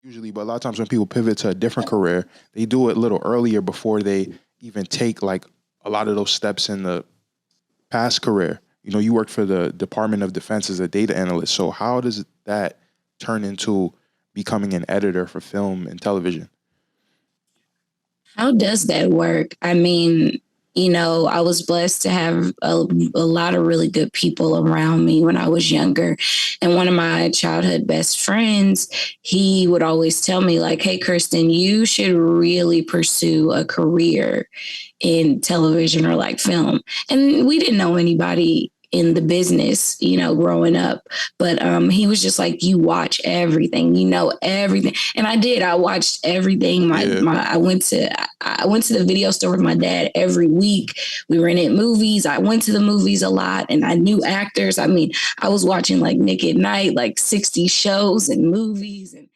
usually, but a lot of times when people pivot to a different career, they do it a little earlier before they even take like a lot of those steps in the past career. You know, you worked for the Department of Defense as a data analyst. So how does that turn into becoming an editor for film and television? How does that work? I mean, I was blessed to have a lot of really good people around me when I was younger. And one of my childhood best friends, he would always tell me, like, hey, Kristin, you should really pursue a career in television or like film. And we didn't know anybody in the business, growing up. But he was just like, you watch everything, everything. And I did. I watched everything. I went to the video store with my dad every week. We rented movies. I went to the movies a lot and I knew actors. I mean, I was watching like Nick at Night, like 60 shows and movies. And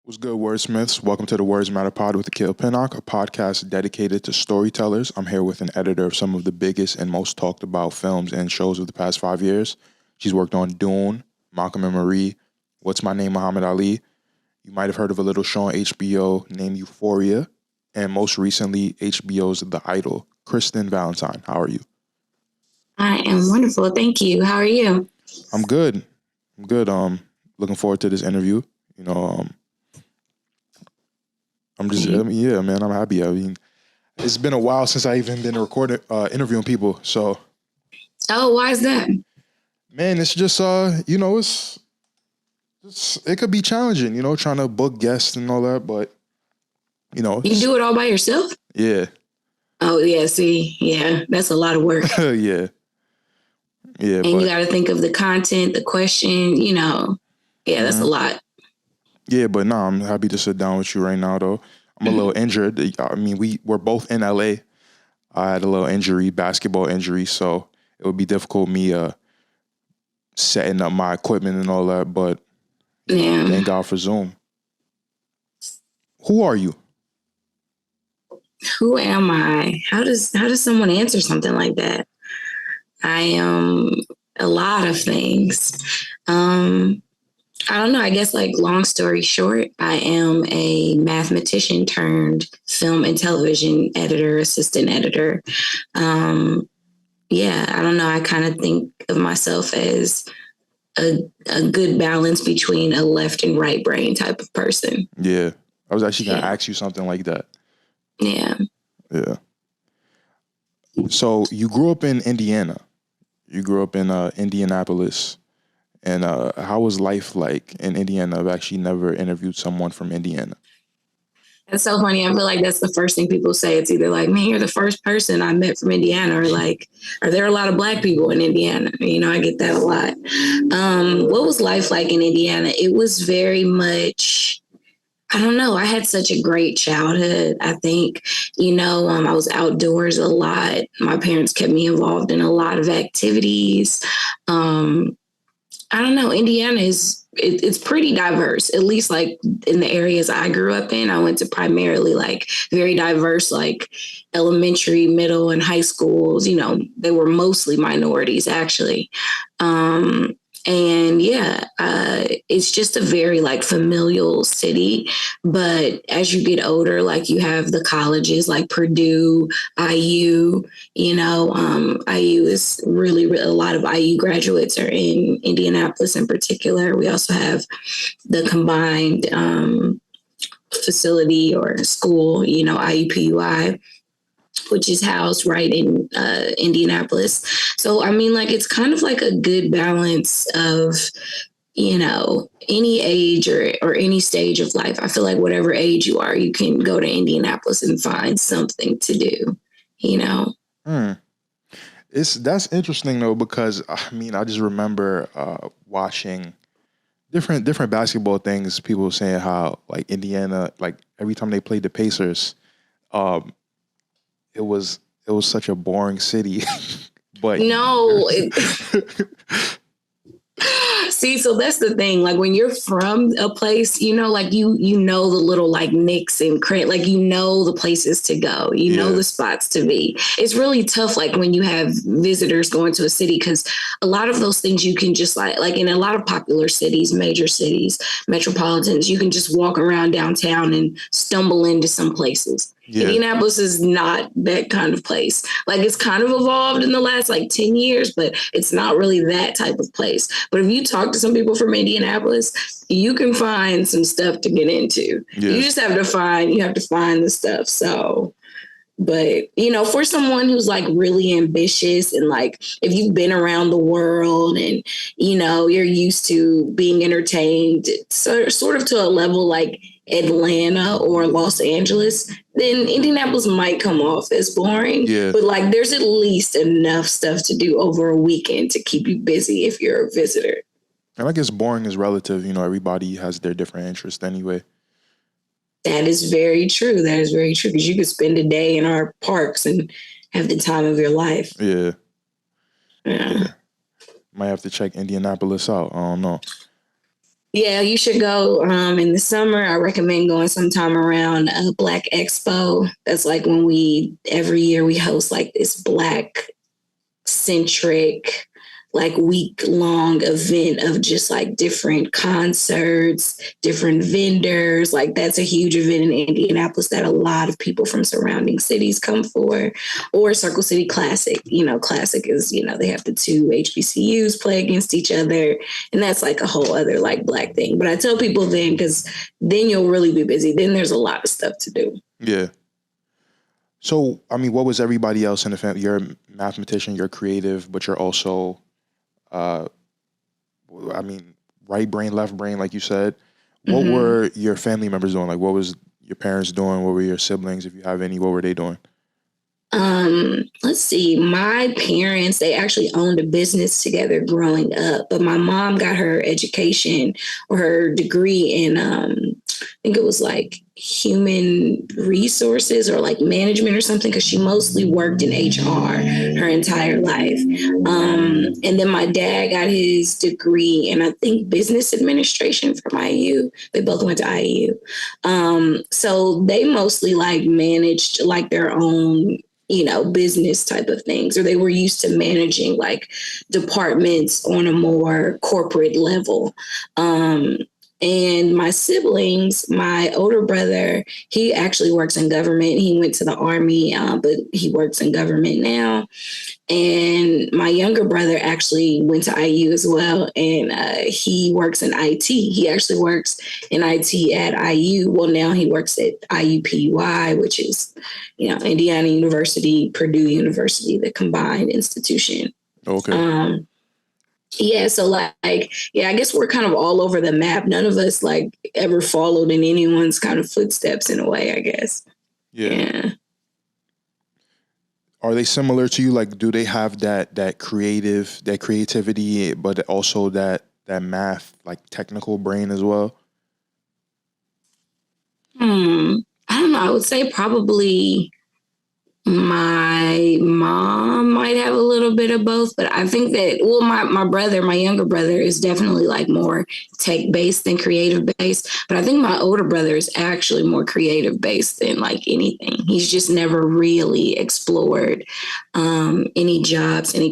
What's good, wordsmiths? Welcome to the Words Matter Pod with Akil Pinnock, a podcast dedicated to storytellers. I'm here with an editor of some of the biggest and most talked about films and shows of the past 5 years. She's worked on Dune, Malcolm and Marie, What's My Name, Muhammad Ali. You might have heard of a little show on HBO named Euphoria, and most recently, HBO's The Idol. Kristin Valentine, how are you? I am wonderful. Thank you. How are you? I'm good. Looking forward to this interview. I'm happy. I mean, it's been a while since I even been interviewing people. So, why is that? Man, it's just it could be challenging, trying to book guests and all that. But you do it all by yourself? Yeah. Oh yeah. See, yeah, that's a lot of work. Yeah. And you got to think of the content, the question. Yeah, that's a lot. Yeah, but no, I'm happy to sit down with you right now, though. I'm a little injured. I mean, we're both in LA. I had a little basketball injury, so it would be difficult me setting up my equipment and all that. But thank God for Zoom. Who are you? Who am I? How does someone answer something like that? I am a lot of things. I don't know. I guess like long story short, I am a mathematician turned film and television editor, assistant editor. I don't know. I kind of think of myself as a good balance between a left and right brain type of person. Yeah. I was actually going to ask you something like that. Yeah. Yeah. So you grew up in Indiana. You grew up in Indianapolis. And how was life like in Indiana? I've actually never interviewed someone from Indiana. That's so funny. I feel like that's the first thing people say. It's either like, man, you're the first person I met from Indiana, or like, are there a lot of Black people in Indiana? I get that a lot. What was life like in Indiana? It was very much, I don't know. I had such a great childhood. I think, I was outdoors a lot. My parents kept me involved in a lot of activities. I don't know. Indiana it's pretty diverse, at least like in the areas I grew up in. I went to primarily like very diverse, like elementary, middle, and high schools. They were mostly minorities actually. It's just a very like familial city. But as you get older, like you have the colleges like Purdue, IU, IU is really a lot of IU graduates are in Indianapolis in particular. We also have the combined facility or school, IUPUI, which is housed right in Indianapolis. So, I mean, like, it's kind of like a good balance of, any age or any stage of life. I feel like whatever age you are, you can go to Indianapolis and find something to do, That's interesting, though, because, I mean, I just remember watching different basketball things. People saying how, like, Indiana, like, every time they played the Pacers, it was such a boring city. But no, See, so that's the thing. Like when you're from a place, you know, like you know the little like nicks and like you know the places to go, you know the spots to be. It's really tough, like when you have visitors going to a city, because a lot of those things you can just like in a lot of popular cities, major cities, metropolitans, you can just walk around downtown and stumble into some places. Yeah. Indianapolis is not that kind of place. Like it's kind of evolved in the last like 10 years, but it's not really that type of place. But if you talk to some people from Indianapolis, you can find some stuff to get into. Yeah. You just have to find the stuff. So, but, you know, for someone who's like really ambitious and like if you've been around the world and, you know, you're used to being entertained sort of to a level like Atlanta or Los Angeles, then Indianapolis might come off as boring. Yeah. But like there's at least enough stuff to do over a weekend to keep you busy if you're a visitor. And I guess boring is relative. You know, everybody has their different interests anyway. That is very true. That is very true. Because you could spend a day in our parks and have the time of your life. Yeah. Might have to check Indianapolis out. I don't know. Yeah, you should go in the summer. I recommend going sometime around Black Expo. That's like when every year we host like this Black centric, like week-long event of just like different concerts, different vendors. Like that's a huge event in Indianapolis that a lot of people from surrounding cities come for. Or Circle City Classic. You know, Classic is, you know, they have the two HBCUs play against each other. And that's like a whole other like Black thing. But I tell people then, because then you'll really be busy. Then there's a lot of stuff to do. Yeah. So, I mean, what was everybody else in the family? You're a mathematician, you're creative, but you're also... I mean, right brain, left brain, like you said. What were your family members doing? Like, what was your parents doing? What were your siblings, if you have any? What were they doing? Let's see. My parents, they actually owned a business together growing up, but my mom got her education or her degree in, I think it was like human resources or like management or something, because she mostly worked in HR her entire life. And then my dad got his degree in, I think, business administration from IU. They both went to IU. So they mostly like managed like their own, you know, business type of things, or they were used to managing like departments on a more corporate level. And my siblings, my older brother, he actually works in government. He went to the Army, but he works in government now. And my younger brother actually went to IU as well, and he works in IT. He actually works in IT at IU. Well, now he works at IUPUI, which is, you know, Indiana University, Purdue University, the combined institution. Okay. Yeah, so like, yeah, I guess we're kind of all over the map. None of us like ever followed in anyone's kind of footsteps in a way, I guess. Yeah. Are they similar to you? Like, do they have that creativity, but also that math, like technical brain as well? I don't know. I would say probably my mom might have a little bit of both, but I think that, well, my younger brother is definitely like more tech based than creative based. But I think my older brother is actually more creative based than like anything. He's just never really explored any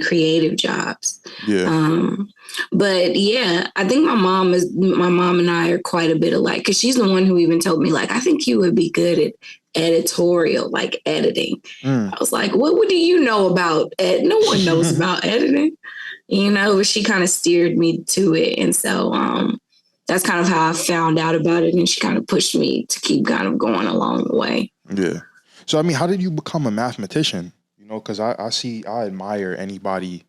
creative jobs. Yeah. But yeah, I think my mom and I are quite a bit alike, because she's the one who even told me, like, I think you would be good at editorial, like editing. I was like, what do you know about no one knows about editing, you know, but she kind of steered me to it. And so that's kind of how I found out about it. And she kind of pushed me to keep kind of going along the way. Yeah. So, I mean, how did you become a mathematician? You know, because I admire anybody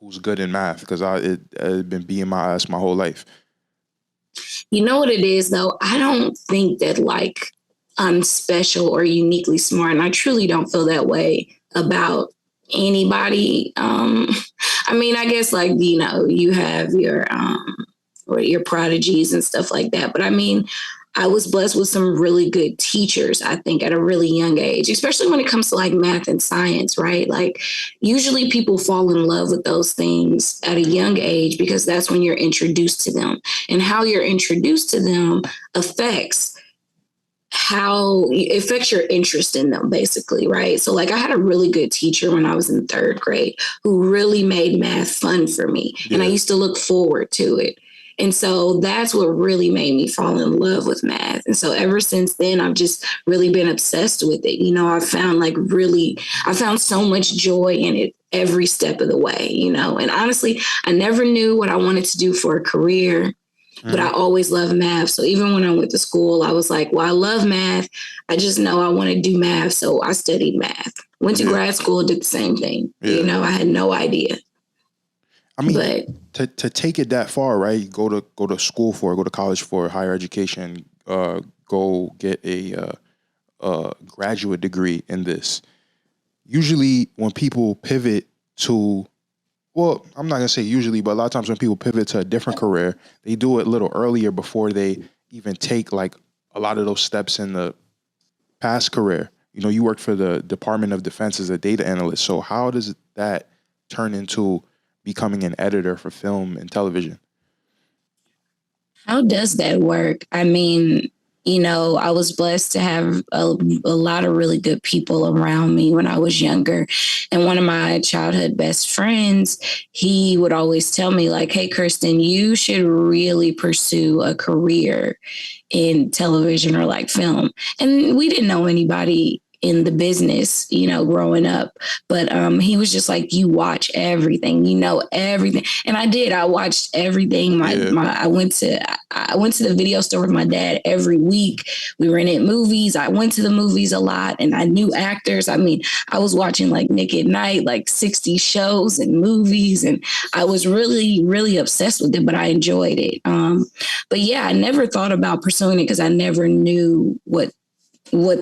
who's good in math, because it been being my ass my whole life. You know what it is, though? I don't think that like I'm special or uniquely smart, and I truly don't feel that way about anybody. I mean, I guess like, you know, you have your prodigies and stuff like that, but I mean, I was blessed with some really good teachers, I think, at a really young age, especially when it comes to like math and science, right? Like, usually people fall in love with those things at a young age because that's when you're introduced to them. And how you're introduced to them affects how it affects your interest in them, basically, right? So, like, I had a really good teacher when I was in third grade who really made math fun for me. Yeah. And I used to look forward to it. And so that's what really made me fall in love with math. And so ever since then, I've just really been obsessed with it. You know, I found so much joy in it every step of the way, you know. And honestly, I never knew what I wanted to do for a career, but I always loved math. So even when I went to school, I was like, well, I love math. I just know I want to do math. So I studied math. Went to grad school, did the same thing. Yeah. You know, I had no idea. I mean, but to take it that far, right? Go to school for it, go to college for higher education, go get a graduate degree in this. Usually when people pivot to, well, I'm not going to say usually, but a lot of times when people pivot to a different career, they do it a little earlier before they even take like a lot of those steps in the past career. You know, you worked for the Department of Defense as a data analyst. So how does that turn into becoming an editor for film and television? How does that work? I mean, you know, I was blessed to have a lot of really good people around me when I was younger. And one of my childhood best friends, he would always tell me like, hey, Kristin, you should really pursue a career in television or like film. And we didn't know anybody in the business, you know, growing up. But he was just like, you watch everything, you know, everything. And I did. I watched everything. I went to the video store with my dad every week. We rented movies. I went to the movies a lot and I knew actors. I mean, I was watching like Nick at Night, like 60 shows and movies. And I was really, really obsessed with it, but I enjoyed it. But yeah, I never thought about pursuing it because I never knew what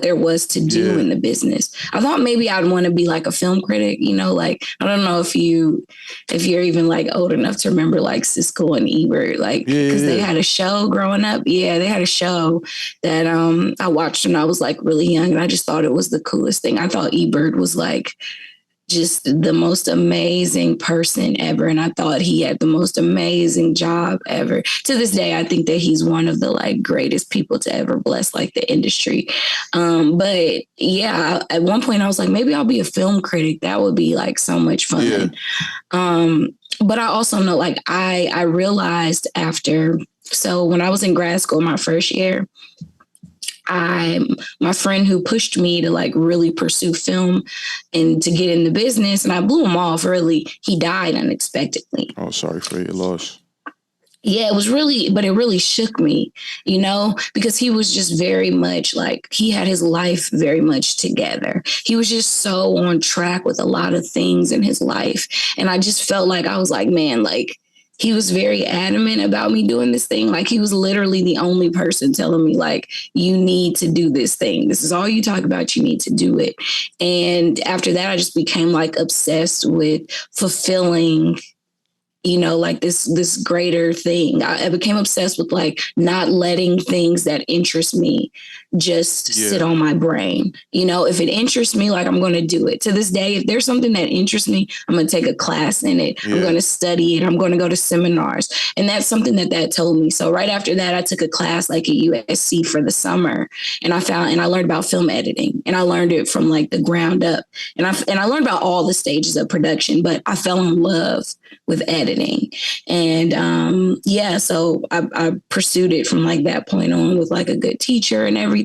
there was to do in the business. I thought maybe I'd want to be like a film critic, you know, like, I don't know if you're even like old enough to remember like Siskel and Ebert, like, because they had a show growing up. Yeah, they had a show that I watched when I was like really young and I just thought it was the coolest thing. I thought Ebert was like just the most amazing person ever. And I thought he had the most amazing job ever. To this day, I think that he's one of the like greatest people to ever bless like the industry. But yeah, at one point I was like, maybe I'll be a film critic. That would be like so much fun. Yeah. But I also know like I realized so when I was in grad school, my first year, my friend who pushed me to like really pursue film and to get in the business, and I blew him off really. He died unexpectedly. Oh, sorry for your loss. Yeah, but it really shook me, you know, because he was just very much like, he had his life very much together. He was just so on track with a lot of things in his life. And I just felt like, I was like, man, like, he was very adamant about me doing this thing. Like he was literally the only person telling me like, you need to do this thing. This is all you talk about. You need to do it. And after that, I just became like obsessed with fulfilling, you know, like this greater thing. I became obsessed with like not letting things that interest me just sit on my brain. You know, if it interests me, like I'm going to do it. To this day, if there's something that interests me, I'm going to take a class in it. I'm going to study it. I'm going to go to seminars. And that's something that told me. So right after that, I took a class like at USC for the summer, and I learned about film editing, and I learned it from like the ground up. And I learned about all the stages of production, but I fell in love with editing. And so I pursued it from like that point on with like a good teacher and everything.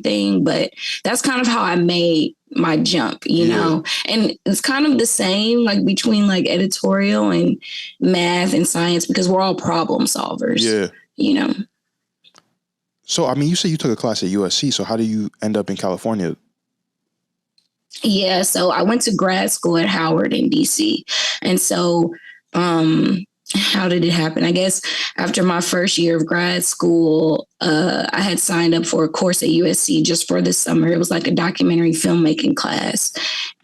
But that's kind of how I made my jump, you know, and it's kind of the same like between like editorial and math and science, because we're all problem solvers, you know. So, I mean, you say you took a class at USC. So how do you end up in California? Yeah, so I went to grad school at Howard in DC. And so how did it happen? I guess after my first year of grad school, I had signed up for a course at USC just for the summer. It was like a documentary filmmaking class.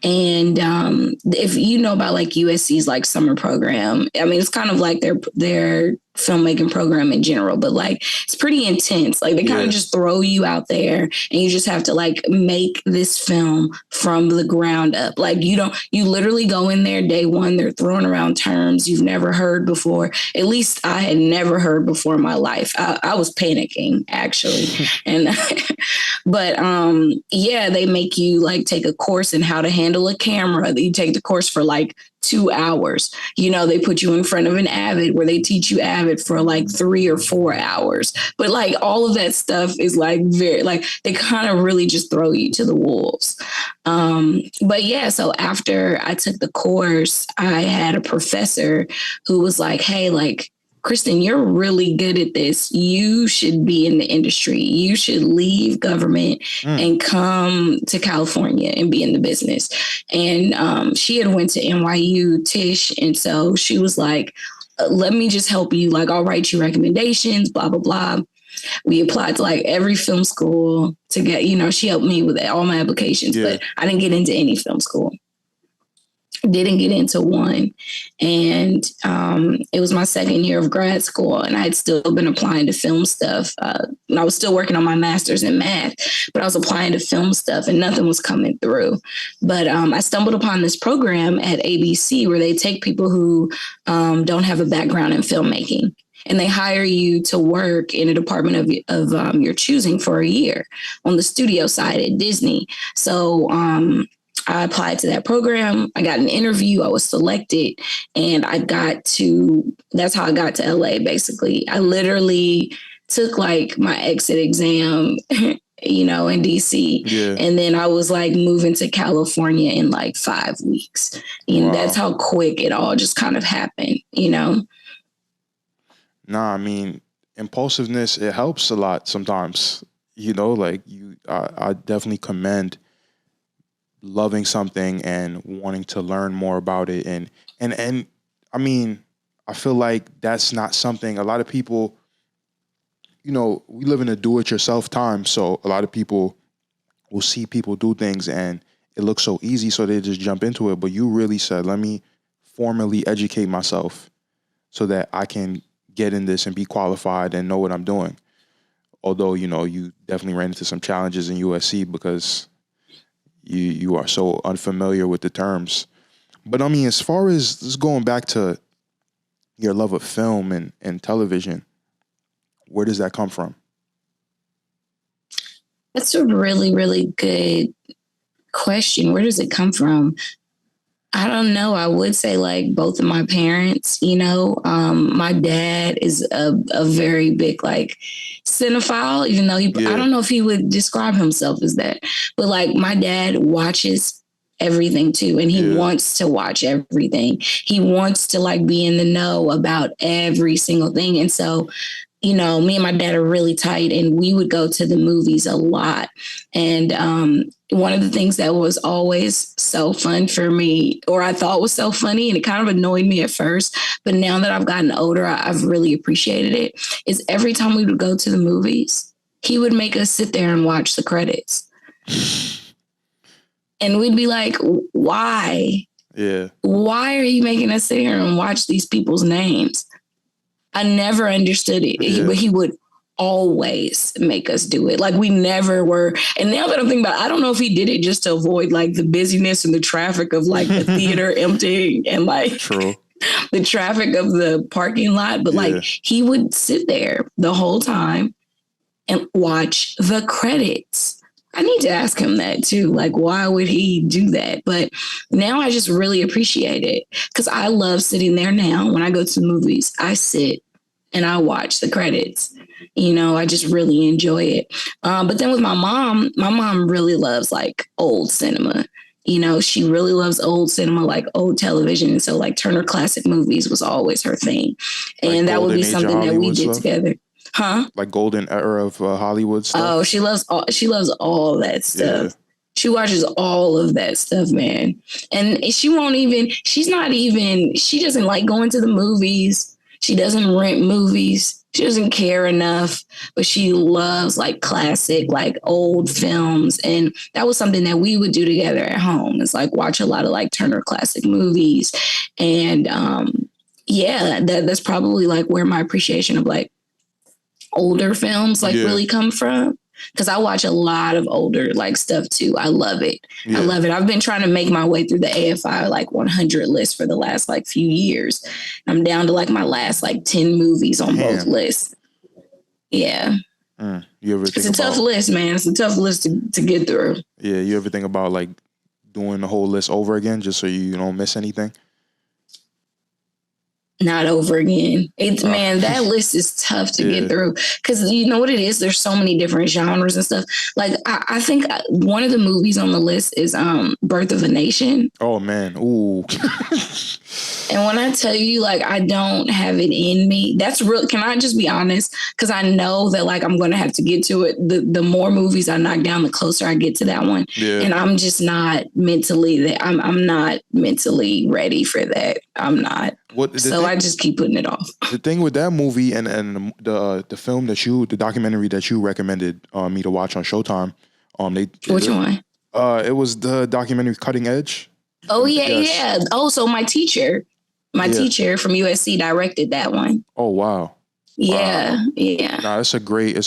And if you know about like USC's like summer program, I mean, it's kind of like their filmmaking program in general, but like it's pretty intense. Like they kind of just throw you out there and you just have to like make this film from the ground up. Like you literally go in there day one, they're throwing around terms you've never heard before. At least I had never heard before in my life. I was panicking actually. And but yeah, they make you like take a course in how to handle a camera. You take the course for like 2 hours. You know, they put you in front of an Avid where they teach you Avid for like 3 or 4 hours. But like all of that stuff is like very like they kind of really just throw you to the wolves. But yeah, so after I took the course, I had a professor who was like, hey, like, Kristin, you're really good at this. You should be in the industry. You should leave government and come to California and be in the business. And she had went to NYU Tisch. And so she was like, let me just help you. Like, I'll write you recommendations, blah, blah, blah. We applied to like every film school to get, you know, she helped me with all my applications, but I didn't get into any film school. Didn't get into one. And it was my second year of grad school and I had still been applying to film stuff. And I was still working on my master's in math, but I was applying to film stuff and nothing was coming through. But I stumbled upon this program at ABC where they take people who don't have a background in filmmaking and they hire you to work in a department of your choosing for a year on the studio side at Disney. So I applied to that program. I got an interview. I was selected and that's how I got to LA, basically. I literally took like my exit exam, you know, in DC. Yeah. And then I was like moving to California in like 5 weeks. And that's how quick it all just kind of happened, you know? Nah, I mean, impulsiveness, it helps a lot sometimes, you know, like I definitely commend loving something and wanting to learn more about it. And I mean, I feel like that's not something a lot of people, you know, we live in a do-it-yourself time. So a lot of people will see people do things and it looks so easy. So they just jump into it. But you really said, let me formally educate myself so that I can get in this and be qualified and know what I'm doing. Although, you know, you definitely ran into some challenges in USC because you are so unfamiliar with the terms. But I mean, as far as just going back to your love of film and television, where does that come from? That's a really, really good question. Where does it come from? I don't know. I would say like both of my parents, you know, my dad is a very big like cinephile, even though I don't know if he would describe himself as that, but like my dad watches everything too. And he wants to watch everything. He wants to like be in the know about every single thing. And so, you know, me and my dad are really tight and we would go to the movies a lot. And one of the things that was always so fun for me, or I thought was so funny, and it kind of annoyed me at first, but now that I've gotten older, I've really appreciated it, is every time we would go to the movies, he would make us sit there and watch the credits. And we'd be like, why? Yeah. Why are you making us sit here and watch these people's names? I never understood it, but he would always make us do it. Like we never were. And now that I'm thinking about it, I don't know if he did it just to avoid like the busyness and the traffic of like the theater emptying and like the traffic of the parking lot. But like he would sit there the whole time and watch the credits. I need to ask him that too. Like, why would he do that? But now I just really appreciate it because I love sitting there now. When I go to movies, I sit and I watch the credits. You know, I just really enjoy it. But then with my mom really loves like old cinema. You know, she really loves old cinema, like old television. And so like Turner Classic Movies was always her thing. And like that would be something that we did together. Huh? Like golden era of Hollywood stuff. Oh, she loves all that stuff. Yeah. She watches all of that stuff, man. And she doesn't like going to the movies. She doesn't rent movies. She doesn't care enough, but she loves like classic, like old films. And that was something that we would do together at home. It's like watch a lot of like Turner Classic Movies. And, yeah, that's probably like where my appreciation of like older films like really come from. Because I watch a lot of older like stuff too. I love it. I love it. I've been trying to make my way through the AFI like 100 list for the last like few years. I'm down to like my last like 10 movies on both lists. Yeah. You ever it's a tough list, man. It's a tough list to get through. Yeah. You ever think about like doing the whole list over again just so you don't miss anything? Not over again. Man, that list is tough to get through because you know what it is. There's so many different genres and stuff. Like I think one of the movies on the list is Birth of a Nation. Oh man, ooh. And when I tell you, like, I don't have it in me, that's real. Can I just be honest? Because I know that, like, I'm going to have to get to it. The more movies I knock down, the closer I get to that one. Yeah. And I'm just not mentally I'm not mentally ready for that. I'm not. I just keep putting it off. The thing with that movie and the film the documentary that you recommended me to watch on Showtime, which one? It was the documentary Cutting Edge. Oh yeah. Oh, so my teacher from USC directed that one. Oh wow. Yeah, yeah. Nah, it's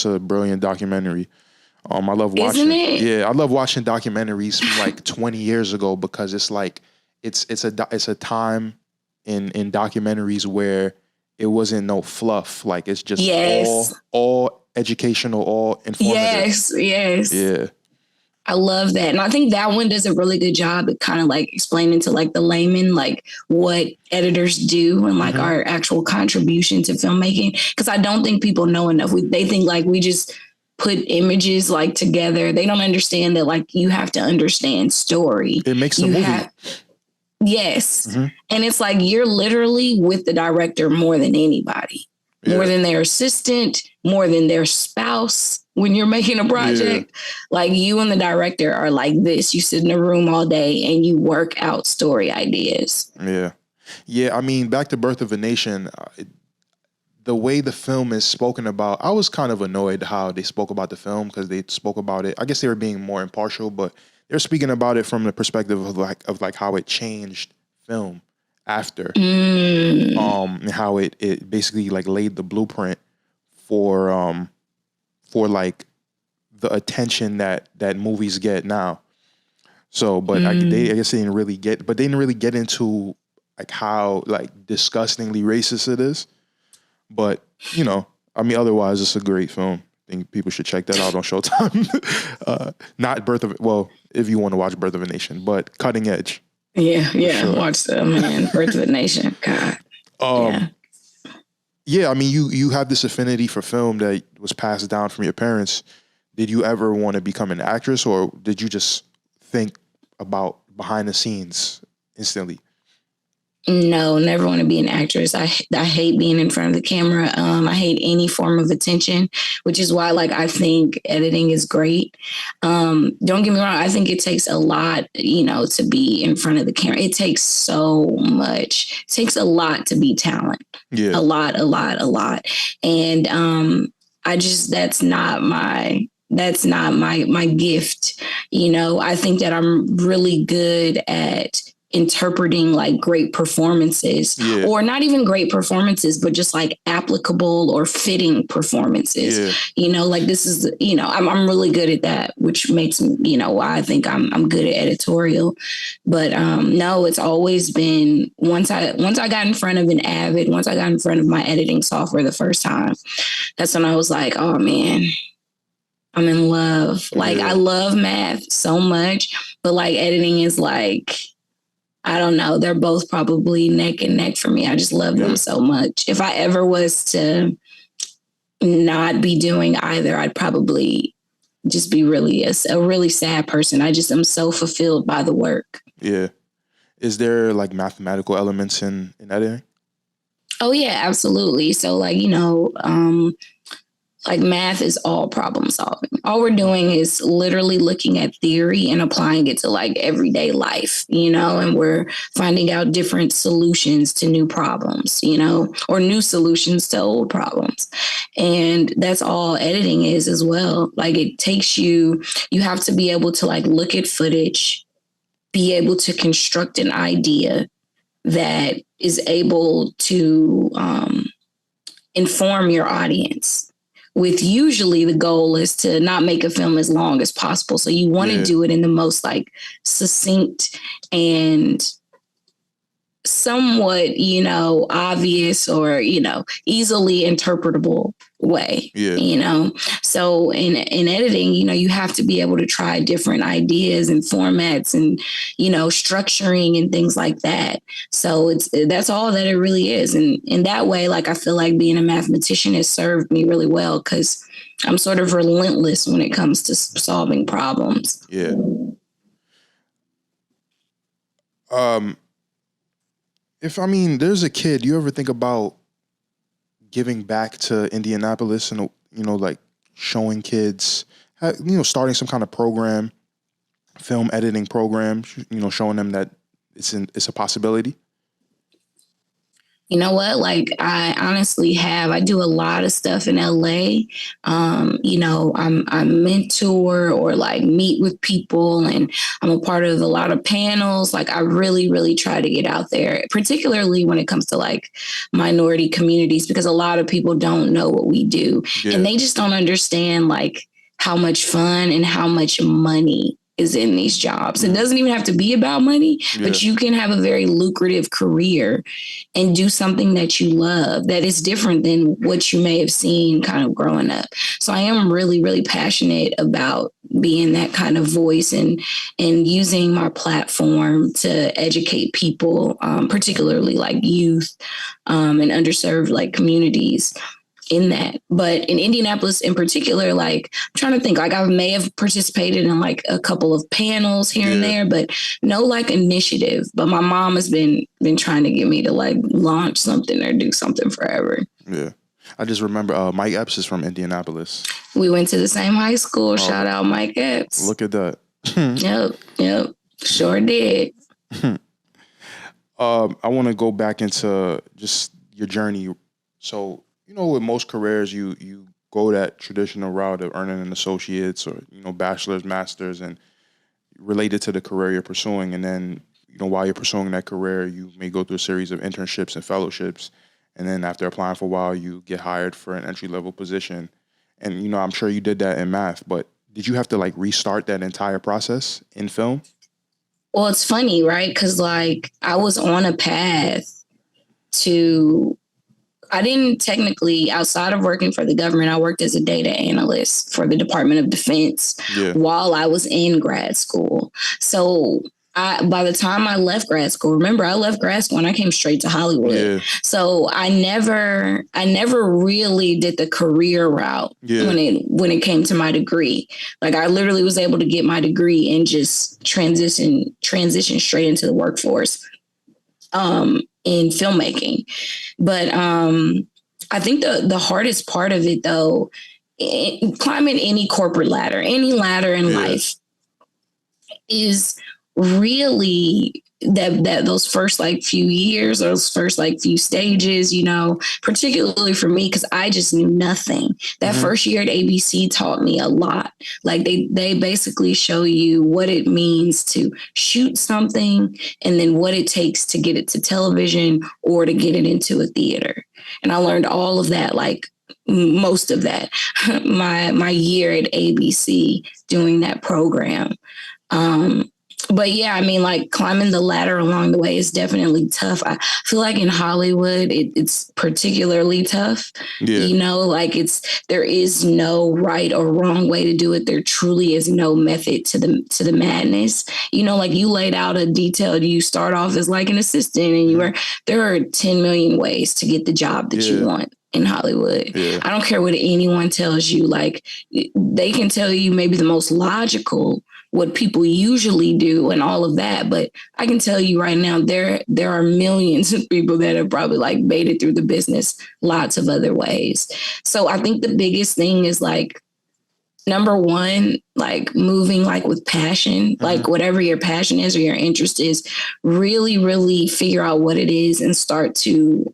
a brilliant documentary. I love watching. Isn't it? Yeah, I love watching documentaries from like 20 years ago because it's like it's a time in documentaries where it wasn't no fluff. Like it's just all educational, all informative. Yes. Yeah. I love that. And I think that one does a really good job at kind of like explaining to like the layman, like what editors do and like our actual contribution to filmmaking. Cause I don't think people know enough. They think like we just put images like together. They don't understand that like you have to understand story. It makes the movie. Yes. Mm-hmm. And it's like, you're literally with the director more than anybody, more than their assistant, more than their spouse. When you're making a project, like you and the director are like this. You sit in a room all day and you work out story ideas. Yeah. Yeah. I mean, back to Birth of a Nation, the way the film is spoken about, I was kind of annoyed how they spoke about the film because they spoke about it. I guess they were being more impartial, but they're speaking about it from the perspective of how it changed film after, and how it basically like laid the blueprint for like the attention that movies get now. So, but I guess they didn't really get into like how like disgustingly racist it is. But you know, I mean, otherwise it's a great film. I think people should check that out on Showtime. Not if you want to watch Birth of a Nation, but Cutting Edge. Yeah, sure. Watch that, man. Birth of a Nation. God. Yeah, I mean, you have this affinity for film that was passed down from your parents. Did you ever want to become an actress, or did you just think about behind the scenes instantly? No, never want to be an actress. I hate being in front of the camera. I hate any form of attention, which is why like I think editing is great. Don't get me wrong. I think it takes a lot, to be in front of the camera. It takes so much. It takes a lot to be talent. Yeah. A lot. And that's not my gift. I think that I'm really good at interpreting like great performances, or not even great performances, but just like applicable or fitting performances. Like this is, I'm really good at that, which makes me, why I think I'm good at editorial. But no, it's always been once I got in front of an Avid, once I got in front of my editing software the first time, that's when I was like, oh man, I'm in love. Like I love math so much, but like editing is like, I don't know. They're both probably neck and neck for me. I just love them so much. If I ever was to not be doing either, I'd probably just be a really sad person. I just am so fulfilled by the work. Yeah. Is there like mathematical elements in editing? Oh yeah, absolutely. So like, like math is all problem solving. All we're doing is literally looking at theory and applying it to like everyday life, and we're finding out different solutions to new problems, or new solutions to old problems. And that's all editing is as well. Like it takes you have to be able to like look at footage, be able to construct an idea that is able to inform your audience. With usually the goal is to not make a film as long as possible. So you want to do it in the most like succinct and somewhat, obvious or, easily interpretable way, So in editing, you have to be able to try different ideas and formats and, structuring and things like that. So that's all that it really is. And in that way, like, I feel like being a mathematician has served me really well because I'm sort of relentless when it comes to solving problems. Yeah. There's a kid, you ever think about giving back to Indianapolis and, like showing kids, starting some kind of program, film editing program, showing them that it's a possibility? You know what? Like, I honestly have. I do a lot of stuff in LA. I mentor or like meet with people, and I'm a part of a lot of panels. Like, I really, really try to get out there, particularly when it comes to like minority communities, because a lot of people don't know what we do, and they just don't understand like how much fun and how much money is in these jobs. It doesn't even have to be about money, but you can have a very lucrative career and do something that you love that is different than what you may have seen kind of growing up. So I am really, really passionate about being that kind of voice and using my platform to educate people, particularly like youth and underserved like communities in that. But in Indianapolis in particular, like, I'm trying to think, like, I may have participated in like a couple of panels here and there, but no like initiative. But my mom has been trying to get me to like launch something or do something forever. Yeah. I just remember Mike Epps is from Indianapolis. We went to the same high school. Shout out Mike Epps. Look at that. Yep. Sure did. I want to go back into just your journey. So, with most careers, you go that traditional route of earning an associate's or, bachelor's, master's, and related to the career you're pursuing. And then, while you're pursuing that career, you may go through a series of internships and fellowships. And then after applying for a while, you get hired for an entry-level position. And, I'm sure you did that in math, but did you have to like restart that entire process in film? Well, it's funny, right? Because like I was on a path to, I didn't technically, outside of working for the government, I worked as a data analyst for the Department of Defense while I was in grad school. So by the time I left grad school, remember I left grad school and I came straight to Hollywood. Yeah. So I never really did the career route when it came to my degree. Like I literally was able to get my degree and just transition straight into the workforce. In filmmaking. But I think the hardest part of it, though, climbing any corporate ladder, any ladder in life, is really that those first like few years, those first like few stages, particularly for me, because I just knew nothing. That first year at ABC taught me a lot. Like they basically show you what it means to shoot something and then what it takes to get it to television or to get it into a theater. And I learned all of that, like most of that, my year at ABC doing that program. But yeah, like climbing the ladder along the way is definitely tough. I feel like in Hollywood, it's particularly tough. Like there is no right or wrong way to do it. There truly is no method to the madness. Like you laid out a detail. You start off as like an assistant and there are 10 million ways to get the job that you want in Hollywood. I don't care what anyone tells you. Like they can tell you maybe the most logical, what people usually do and all of that. But I can tell you right now, there are millions of people that have probably like made it through the business lots of other ways. So I think the biggest thing is like, number one, like moving like with passion, like whatever your passion is or your interest is, really, really figure out what it is and start to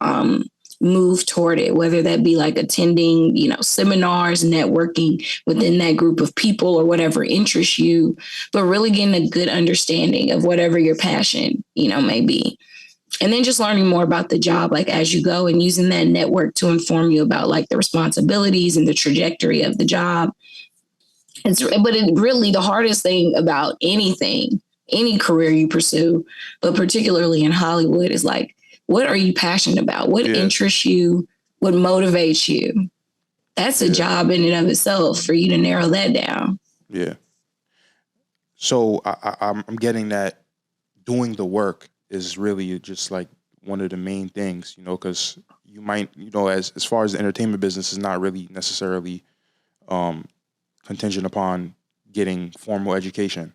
move toward it, whether that be like attending, seminars, networking within that group of people or whatever interests you, but really getting a good understanding of whatever your passion, may be. And then just learning more about the job, like as you go, and using that network to inform you about like the responsibilities and the trajectory of the job. But really the hardest thing about anything, any career you pursue, but particularly in Hollywood, is like, what are you passionate about? What interests you? What motivates you? That's a job in and of itself for you to narrow that down. Yeah. So I'm getting that doing the work is really just like one of the main things, you know, because you might, you know, as far as the entertainment business is not really necessarily contingent upon getting formal education.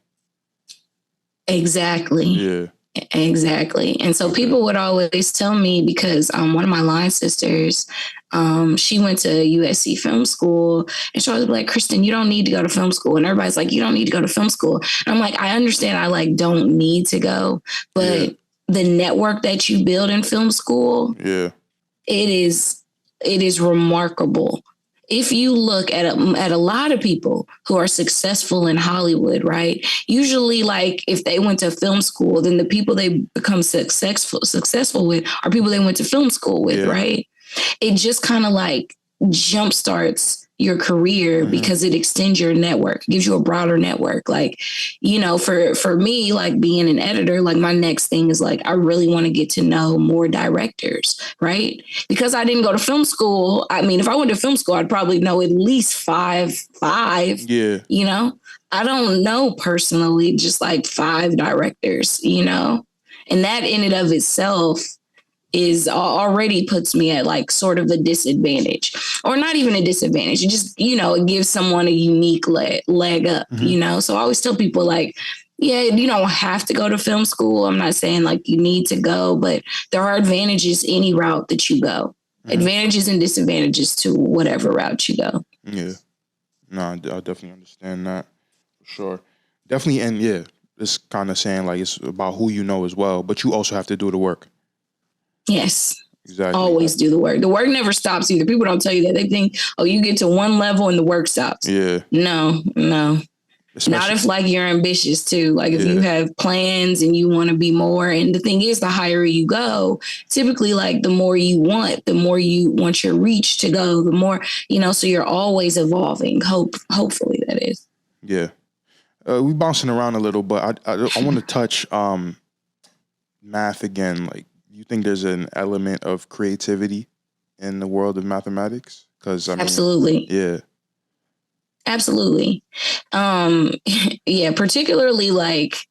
Exactly. Yeah. Exactly. And so people would always tell me, because one of my line sisters, she went to USC film school, and she was like, Kristin, you don't need to go to film school. And everybody's like, you don't need to go to film school. And I'm like, I understand I like don't need to go, but the network that you build in film school, it is remarkable. If you look at a lot of people who are successful in Hollywood, right? Usually, like if they went to film school, then the people they become successful with are people they went to film school with, right? It just kind of like jumpstarts your career because it extends your network, gives you a broader network. Like, you know, for me, like being an editor, like my next thing is like, I really want to get to know more directors, right? Because I didn't go to film school. I mean, if I went to film school, I'd probably know at least five, you know, I don't know personally, just like 5 directors, you know, and that in and of itself is already puts me at like sort of a disadvantage, or not even a disadvantage. It just, you know, it gives someone a unique leg up, you know? So I always tell people like, yeah, you don't have to go to film school. I'm not saying like you need to go, but there are advantages any route that you go, advantages and disadvantages to whatever route you go. Yeah. No, I definitely understand that for sure. Definitely. And it's kind of saying like it's about who you know as well, but you also have to do the work. Yes. Exactly. Always do the work. The work never stops either. People don't tell you that. They think, oh, you get to one level and the work stops. Yeah. No. Not if like you're ambitious too. Like if you have plans and you want to be more. And the thing is, the higher you go, typically like the more you want your reach to go, the more, you know, so you're always evolving. Hopefully that is. Yeah. We bouncing around a little, but I want to touch math again. Like, you think there's an element of creativity in the world of mathematics? Because I mean, absolutely. Yeah. Absolutely. Yeah, particularly like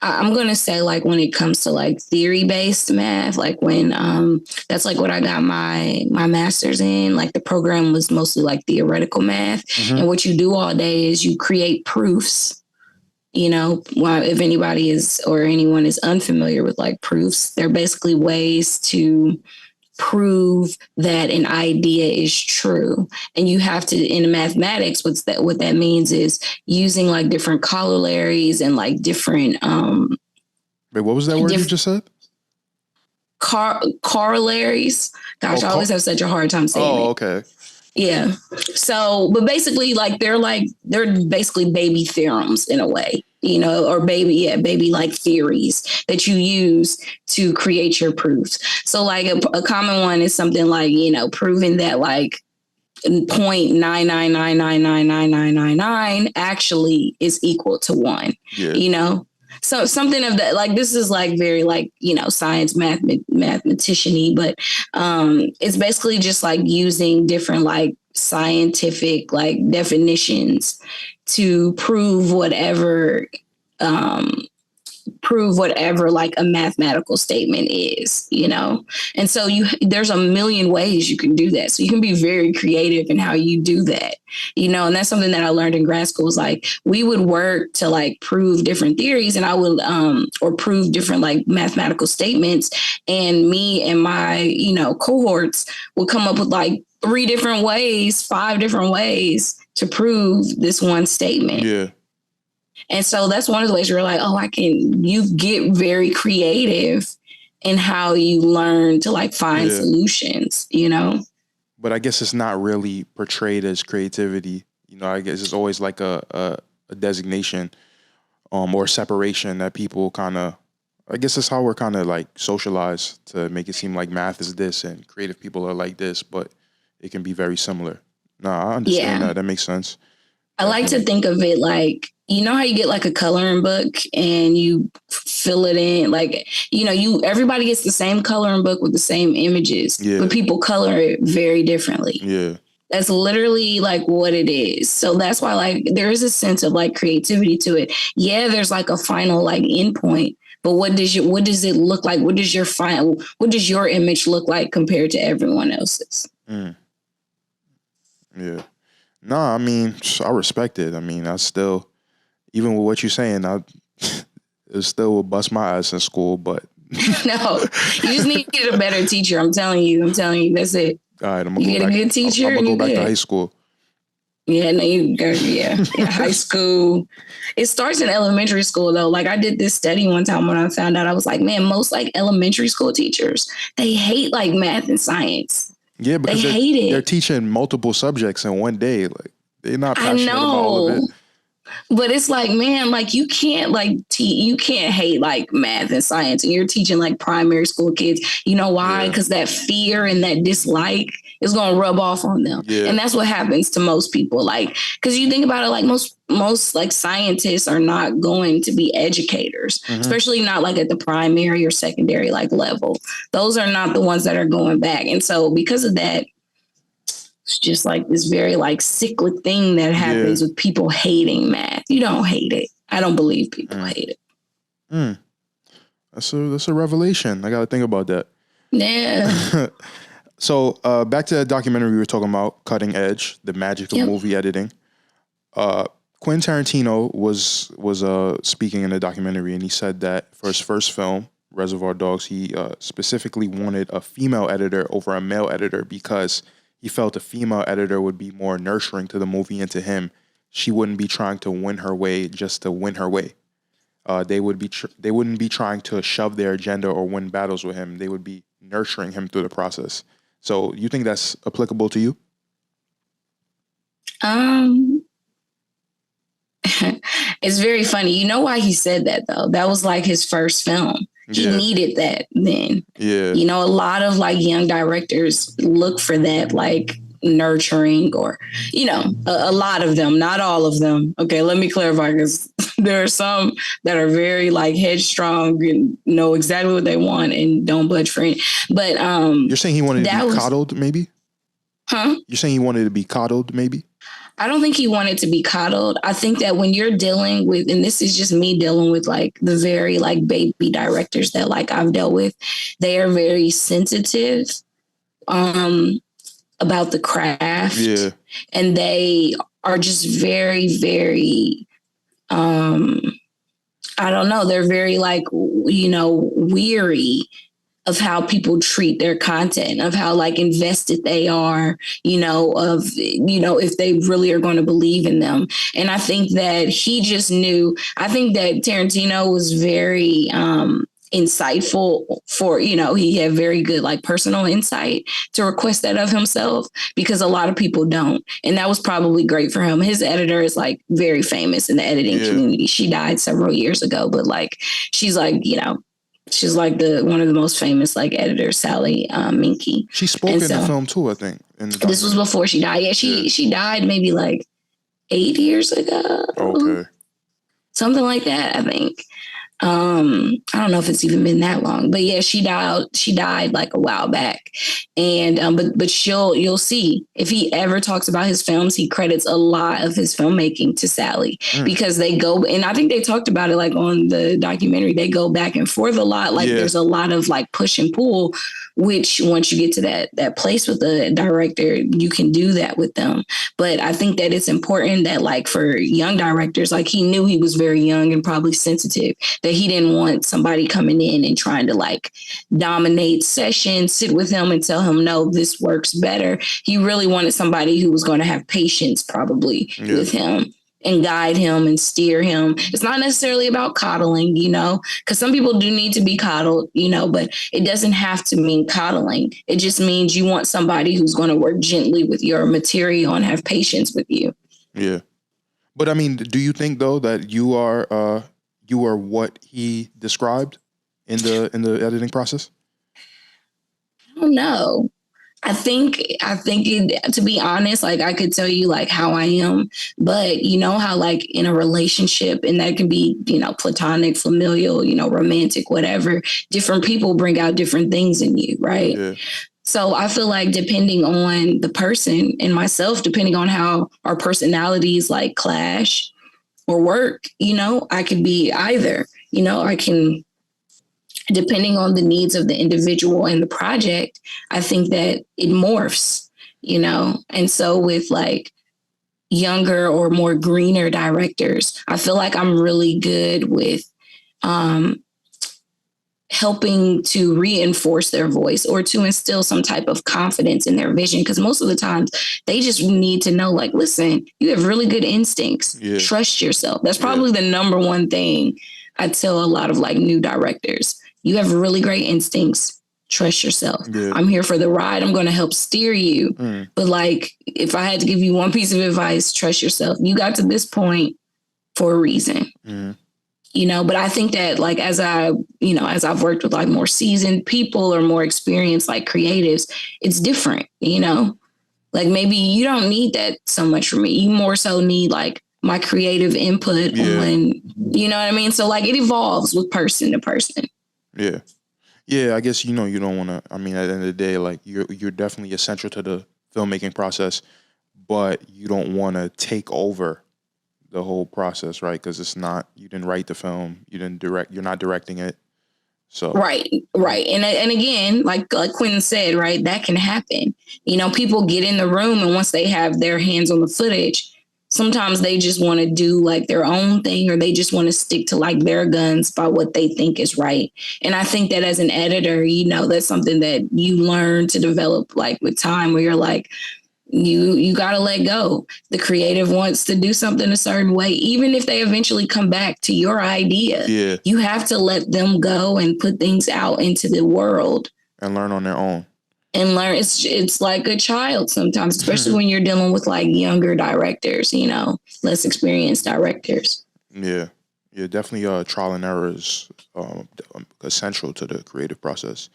I'm going to say like when it comes to like theory-based math, like when that's like what I got my master's in, like the program was mostly like theoretical math. And what you do all day is you create proofs. You know, if anybody is or anyone is unfamiliar with like proofs, they're basically ways to prove that an idea is true. And you have to, in mathematics, what that means is using like different corollaries and like different Wait, what was that word you just said? Corollaries. Gosh, I always have such a hard time saying it. Oh, okay. Yeah. So, but basically like they're basically baby theorems in a way, you know, or baby like theories that you use to create your proofs. So like a common one is something like, you know, proving that like 0.999999999 actually is equal to 1, you know? So something of that, like this is like very like, you know, science mathematician-y, but it's basically just like using different like scientific like definitions to prove whatever like a mathematical statement is, you know? And so there's a million ways you can do that. So you can be very creative in how you do that, you know? And that's something that I learned in grad school is like, we would work to like prove different theories, and I would, or prove different like mathematical statements. And me and my, you know, cohorts would come up with like 3 different ways, 5 different ways to prove this one statement. Yeah. And so that's one of the ways you're like, oh, you get very creative in how you learn to like find solutions, you know? But I guess it's not really portrayed as creativity. You know, I guess it's always like a designation or separation that people kind of I guess that's how we're kind of like socialized to make it seem like math is this and creative people are like this, but it can be very similar. No, I understand Yeah. that. That makes sense. I like to Definitely. think of it like, you know how you get like a coloring book and you fill it in, like, you know, everybody gets the same coloring book with the same images, Yeah. but people color it very differently. Yeah. That's literally like what it is. So that's why like there is a sense of like creativity to it. Yeah, there's like a final like endpoint, but what does it look like? What does your image look like compared to everyone else's? Mm. Yeah. No, I mean, I respect it. I mean, I still, even with what you're saying, it still would bust my ass in school, but No, you just needed a better teacher. I'm telling you, that's it. all right, I'm gonna You go get a back. good teacher I'm gonna and go you're back to good. high school. Yeah, no, you go, yeah, high school. It starts in elementary school though. Like I did this study one time when I found out, I was like, man, most like elementary school teachers, they hate like math and science. Yeah, They because hate they're it. teaching multiple subjects in one day. Like they're not I passionate about all of it. know. But it's like, man, like you can't like you can't hate like math and science, and you're teaching like primary school kids. You know why? Yeah. Because that fear and that dislike is gonna rub off on them, Yeah. and that's what happens to most people. Like, because you think about it, like most like scientists are not going to be educators, especially not like at the primary or secondary like level. Those are not the ones that are going back, and so because of that, it's just like this very like cyclic thing that happens with people hating math. You don't hate it. I don't believe people hate it. That's a revelation. I got to think about that. Yeah. So back to the documentary we were talking about, Cutting Edge, the magic of movie editing. Quentin Tarantino was speaking in the documentary, and he said that for his first film, Reservoir Dogs, he specifically wanted a female editor over a male editor because he felt a female editor would be more nurturing to the movie and to him. She wouldn't be trying to win her way just to win her way. They wouldn't be trying to shove their agenda or win battles with him. They would be nurturing him through the process. So you think that's applicable to you? It's very funny. You know why he said that though? That was like his first film. He needed that then. Yeah. You know, a lot of like young directors look for that like nurturing or, you know, a lot of them, not all of them. Okay, let me clarify because there are some that are very like headstrong and know exactly what they want and don't budge for it. But you're saying he wanted to be coddled, maybe? Huh? You're saying he wanted to be coddled, maybe? I don't think he wanted to be coddled. I think that when you're dealing with, and this is just me dealing with like the very like baby directors that like I've dealt with, they are very sensitive about the craft. Yeah. And they are just very, very, I don't know, they're very like, you know, weary of how people treat their content, of how like invested they are, you know, of, you know, if they really are going to believe in them. And I think that he just knew, I think that Tarantino was very insightful for, you know, he had very good like personal insight to request that of himself because a lot of people don't. And that was probably great for him. His editor is like very famous in the editing community. She died several years ago, but like, she's like, you know, she's like one of the most famous like editors, Sally Minky. She spoke in the film too, I think. This was before she died. Yeah, she died maybe like 8 years ago. Okay. Something like that, I think. I don't know if it's even been that long, but yeah, she died like a while back. And but you'll see if he ever talks about his films, he credits a lot of his filmmaking to Sally because they go, and I think they talked about it like on the documentary, they go back and forth a lot. Like there's a lot of like push and pull, which once you get to that place with the director, you can do that with them. But I think that it's important that like for young directors, like he knew he was very young and probably sensitive, that he didn't want somebody coming in and trying to like dominate sessions, sit with him and tell him, no, this works better. He really wanted somebody who was going to have patience probably with him and guide him and steer him. It's not necessarily about coddling, you know, because some people do need to be coddled, you know, but it doesn't have to mean coddling. It just means you want somebody who's going to work gently with your material and have patience with you. Yeah. But I mean, do you think though that you are what he described in the editing process? I don't know. I think to be honest, like I could tell you like how I am, but you know how like in a relationship, and that can be, you know, platonic, familial, you know, romantic, whatever, different people bring out different things in you, right? Yeah. So I feel like depending on the person and myself, depending on how our personalities like clash or work, you know, I could be either, you know, I can, depending on the needs of the individual and the project, I think that it morphs, you know? And so with like younger or more greener directors, I feel like I'm really good with um, helping to reinforce their voice or to instill some type of confidence in their vision. Because most of the times they just need to know, like, listen, you have really good instincts. Yeah. Trust yourself. That's probably the number one thing I tell a lot of like new directors. You have really great instincts. Trust yourself. Yeah. I'm here for the ride. I'm going to help steer you. But like, if I had to give you one piece of advice, trust yourself. You got to this point for a reason. You know, but I think that like as I've worked with like more seasoned people or more experienced like creatives, it's different, you know, like maybe you don't need that so much from me. You more so need like my creative input on, you know what I mean? So like it evolves with person to person. Yeah. Yeah, I guess, you know, you don't want to, I mean, at the end of the day, like you're definitely essential to the filmmaking process, but you don't want to take over the whole process, right? Because it's not, you didn't write the film, you didn't direct, you're not directing it. So right. And again, like Quentin said, right, that can happen. You know, people get in the room and once they have their hands on the footage, sometimes they just want to do like their own thing, or they just want to stick to like their guns by what they think is right. And I think that as an editor, you know, that's something that you learn to develop like with time, where you're like, you got to let go. The creative wants to do something a certain way, even if they eventually come back to your idea. Yeah. You have to let them go and put things out into the world and learn on their own. And learn. It's like a child sometimes, especially when you're dealing with like younger directors, you know, less experienced directors. Yeah. Yeah, definitely trial and error is essential to the creative process.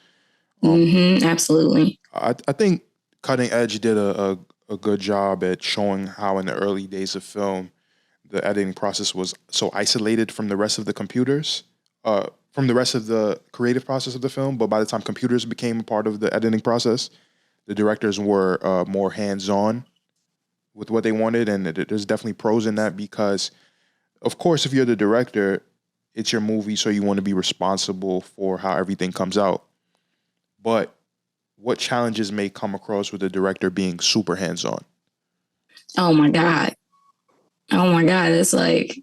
Absolutely. I think Cutting Edge did a good job at showing how in the early days of film, the editing process was so isolated from the rest of the computers, from the rest of the creative process of the film. But by the time computers became a part of the editing process, the directors were more hands-on with what they wanted. And there's definitely pros in that because, of course, if you're the director, it's your movie, so you want to be responsible for how everything comes out. But what challenges may come across with the director being super hands-on? Oh my God. It's like,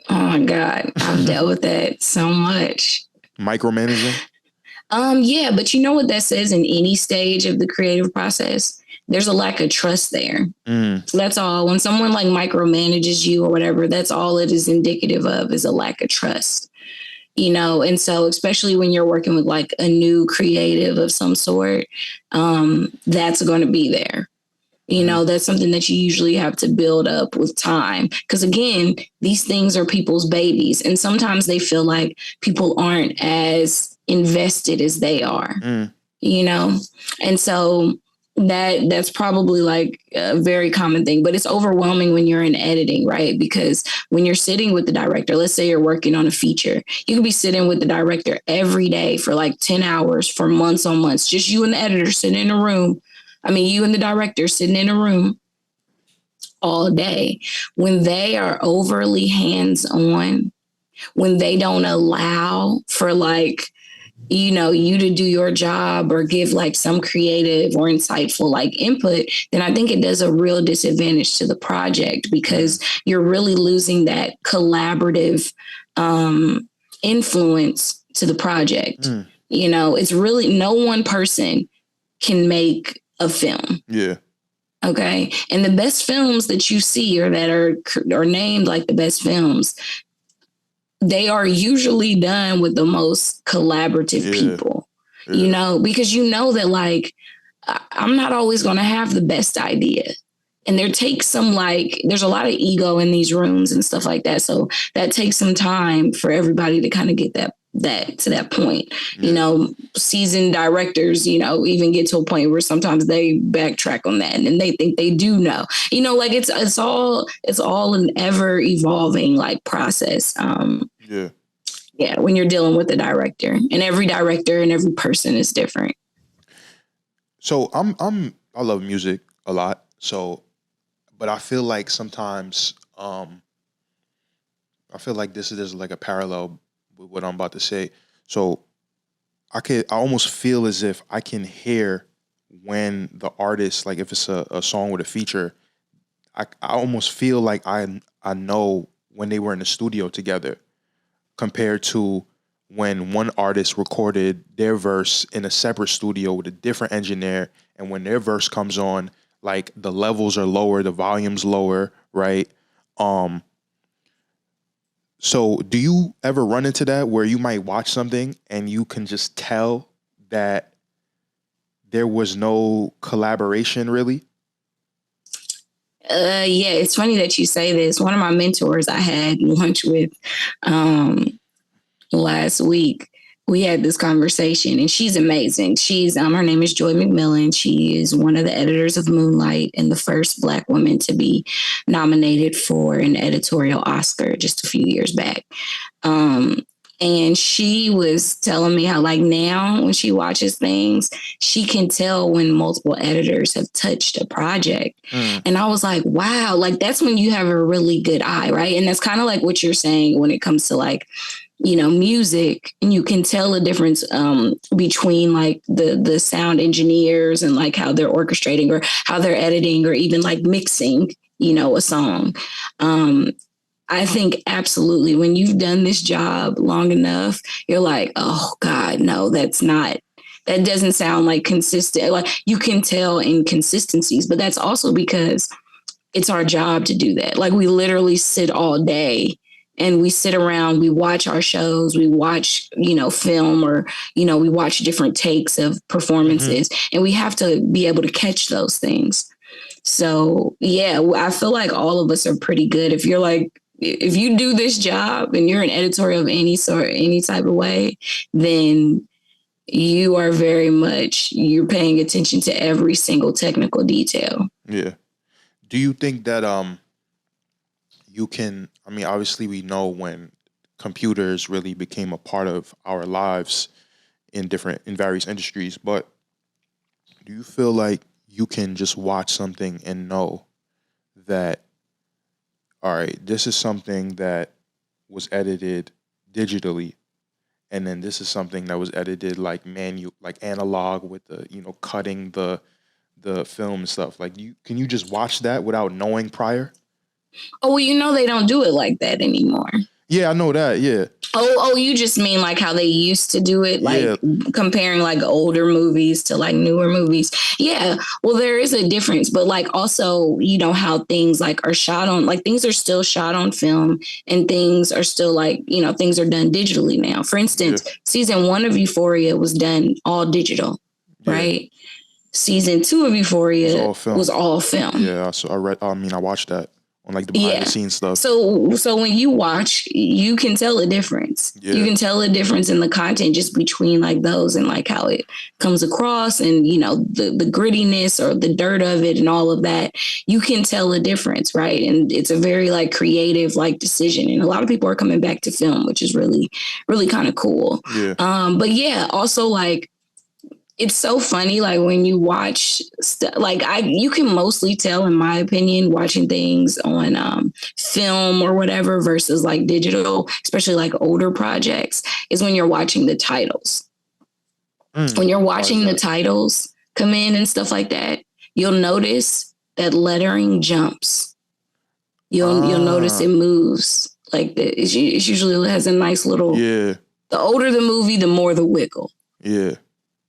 oh my God. I've dealt with that so much. Micromanaging? Yeah, but you know what that says in any stage of the creative process? There's a lack of trust there. That's all. When someone like micromanages you or whatever, that's all it is indicative of, is a lack of trust. You know, and so especially when you're working with like a new creative of some sort, that's going to be there. You know, that's something that you usually have to build up with time. Because again, these things are people's babies. And sometimes they feel like people aren't as invested as they are, you know? And so that's probably like a very common thing, but it's overwhelming when you're in editing, right? Because when you're sitting with the director, let's say you're working on a feature, you could be sitting with the director every day for like 10 hours for months on months, just you and the editor sitting in a room. I mean, you and the director sitting in a room all day. When they are overly hands-on, when they don't allow for like, you know, you to do your job or give like some creative or insightful like input, then I think it does a real disadvantage to the project, because you're really losing that collaborative influence to the project. You know, it's really no one person can make a film. Yeah. Okay. And the best films that you see or that are named like the best films, they are usually done with the most collaborative people, you know, because you know that like, I'm not always going to have the best idea. And there's a lot of ego in these rooms and stuff like that. So that takes some time for everybody to kind of get that point. Seasoned directors, even get to a point where sometimes they backtrack on that and they think they do know. Like it's all an ever evolving like process. Yeah, when you're dealing with a director, and every director and every person is different. So I love music a lot. So, but I feel like sometimes I feel like there's like a parallel with what I'm about to say. So I almost feel as if I can hear when the artist, like if it's a song with a feature, I almost feel like I know when they were in the studio together compared to when one artist recorded their verse in a separate studio with a different engineer, and when their verse comes on, like the levels are lower, the volume's lower, right? So do you ever run into that where you might watch something and you can just tell that there was no collaboration really? Yeah, it's funny that you say this. One of my mentors I had lunch with last week, we had this conversation, and she's amazing. She's her name is Joy McMillan. She is one of the editors of Moonlight and the first Black woman to be nominated for an editorial Oscar just a few years back. And she was telling me how, like, now when she watches things, she can tell when multiple editors have touched a project. And I was like, wow, like that's when you have a really good eye, right? And that's kind of like what you're saying when it comes to like, music, and you can tell a difference between like the sound engineers and like how they're orchestrating or how they're editing or even like mixing, a song. I think absolutely when you've done this job long enough, you're like, oh God, no, that doesn't sound like consistent. Like you can tell inconsistencies, but that's also because it's our job to do that. Like we literally sit all day and we sit around, we watch our shows, we watch, film, or, we watch different takes of performances, and we have to be able to catch those things. So yeah, I feel like all of us are pretty good. If you do this job and you're an editorial of any sort, any type of way, then you are you're paying attention to every single technical detail. Yeah. Do you think that you can, I mean, obviously we know when computers really became a part of our lives in various industries, but do you feel like you can just watch something and know that, all right, this is something that was edited digitally, and then this is something that was edited like like analog with the, cutting the film and stuff. Like can you just watch that without knowing prior? Oh, well, they don't do it like that anymore. Yeah, I know that. Yeah. Oh, you just mean like how they used to do it, like comparing like older movies to like newer movies. Yeah. Well, there is a difference, but like also, how things like are shot on, like things are still shot on film and things are still like, things are done digitally now. For instance, season 1 of Euphoria was done all digital, right? Season 2 of Euphoria was all film. Yeah. So I watched that on like the behind the scenes stuff. So when you watch, you can tell a difference. Yeah. You can tell a difference in the content just between like those and like how it comes across and, the grittiness or the dirt of it and all of that. You can tell a difference, right? And it's a very like creative like decision. And a lot of people are coming back to film, which is really, really kind of cool. Yeah. But yeah, also like, it's so funny, like when you watch you can mostly tell, in my opinion, watching things on film or whatever versus like digital, especially like older projects, is when you're watching the titles. When you're watching the titles come in and stuff like that, you'll notice that lettering jumps. You'll notice it moves. Like it usually has a nice little. Yeah. The older the movie, the more the wiggle. Yeah.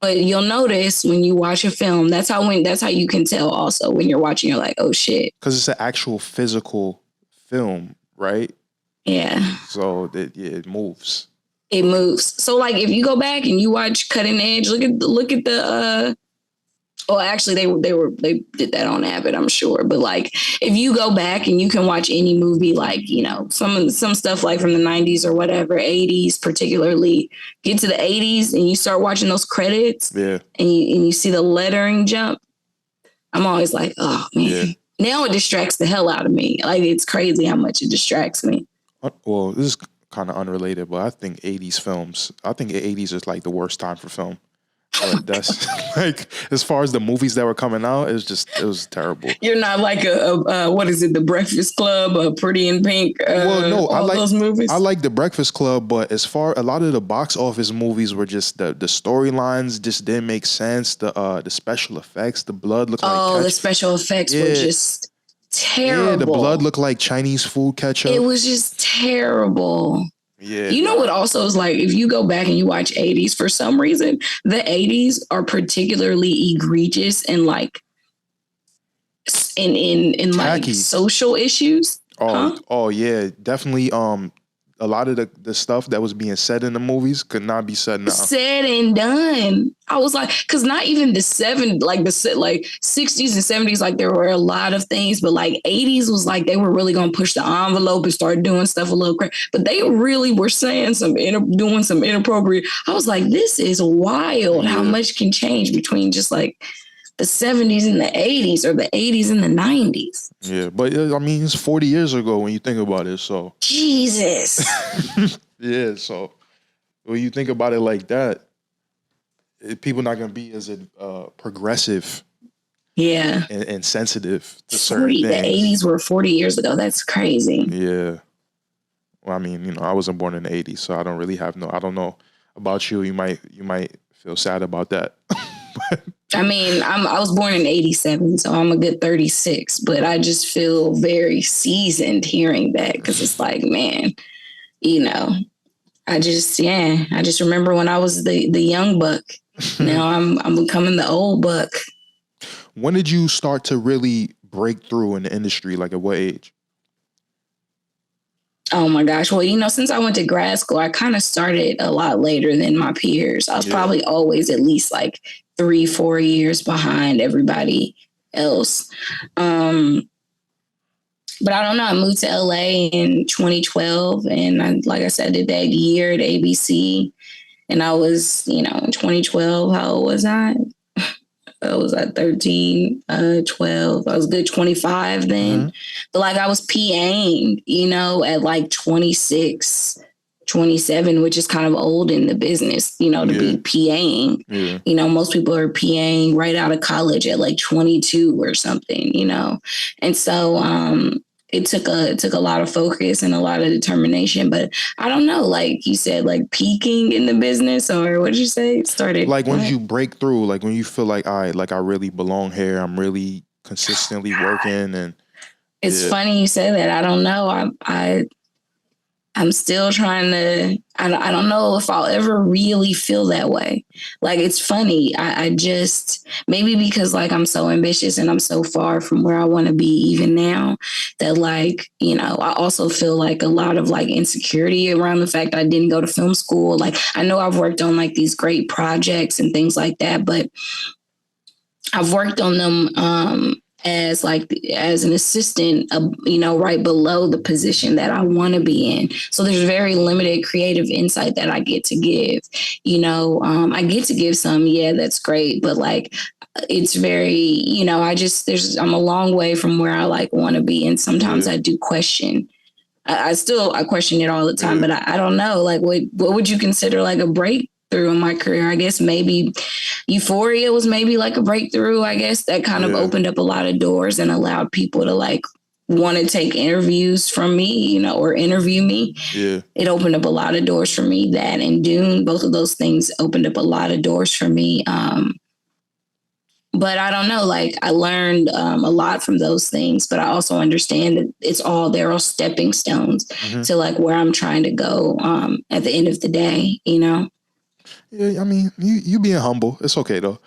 But you'll notice when you watch a film, that's how you can tell also when you're watching, you're like, oh shit. Because it's an actual physical film, right? Yeah. So it moves. It moves. So like if you go back and you watch Cutting Edge, look at Well, actually, they did that on Abbott, I'm sure. But like, if you go back and you can watch any movie, like some stuff like from the '90s or whatever, '80s particularly, get to the '80s and you start watching those credits, Yeah. and you see the lettering jump. I'm always like, oh man. Yeah. Now it distracts the hell out of me. Like, it's crazy how much it distracts me. Well, this is kind of unrelated, but I think the 80s is like the worst time for film. That's like, as far as the movies that were coming out, it was terrible. You're not like what is it, The Breakfast Club, Pretty in Pink? Well, no, I like those movies. I like The Breakfast Club, but a lot of the box office movies were just the storylines just didn't make sense. The special effects, the blood looked like the special effects were just terrible. Yeah, the blood looked like Chinese food ketchup. It was just terrible. Yeah. You know what also is like, if you go back and you watch 80s, for some reason, the 80s are particularly egregious and like in like social issues. Oh yeah, definitely. A lot of the stuff that was being said in the movies could not be said now. Said and done. I was like, because not even the 60s and 70s, like there were a lot of things, but like 80s was like they were really gonna push the envelope and start doing stuff a little crazy. But they really were saying doing some inappropriate. I was like, this is wild. How much can change between just like the 70s and the 80s, or the 80s and the 90s. Yeah, but I mean, it's 40 years ago when you think about it, so. Jesus. Yeah, so when you think about it like that, people not going to be as progressive. Yeah. And sensitive to certain things. The 80s were 40 years ago. That's crazy. Yeah. Well, I mean, I wasn't born in the 80s, so I don't really I don't know about you. You might feel sad about that. I mean, I was born in 87, so I'm a good 36, but I just feel very seasoned hearing that, because it's like, man, I just remember when I was the young buck. Now I'm becoming the old buck. When did you start to really break through in the industry? Like, at what age? Oh my gosh. Well, since I went to grad school, I kind of started a lot later than my peers. I was probably always at least like 3-4 years behind everybody else. But I don't know. I moved to LA in 2012, and like I said, did that year at ABC. And I was, in 2012, how old was I? I was at 13, 12. I was good 25 then. Mm-hmm. But like I was PAing, at like 26, 27, which is kind of old in the business, to be PAing. Yeah. Most people are PAing right out of college at like 22 or something, And so it took a lot of focus and a lot of determination, but I don't know, like you said, like peaking in the business, or what did you say? Started like when you break through, like when you feel like, all right, like I really belong here. I'm really consistently working, and it's funny you say that. I don't know. I'm still trying to, I don't know if I'll ever really feel that way. Like, it's funny. I just, maybe because like I'm so ambitious and I'm so far from where I want to be even now, that like, I also feel like a lot of like insecurity around the fact I didn't go to film school. Like, I know I've worked on like these great projects and things like that, but I've worked on them, as an assistant, right below the position that I want to be in. So there's very limited creative insight that I get to give. I get to give some, that's great, but like it's very, I'm a long way from where I like want to be, and sometimes I do question. I question it all the time, but I don't know, like what would you consider like a breakthrough in my career? I guess maybe Euphoria was maybe like a breakthrough. I guess that kind of opened up a lot of doors and allowed people to like want to take interviews from me, or interview me. Yeah. It opened up a lot of doors for me. That and Dune, both of those things opened up a lot of doors for me. But I don't know, like I learned a lot from those things, but I also understand that they're all stepping stones to like where I'm trying to go at the end of the day, Yeah, I mean, you being humble. It's okay, though.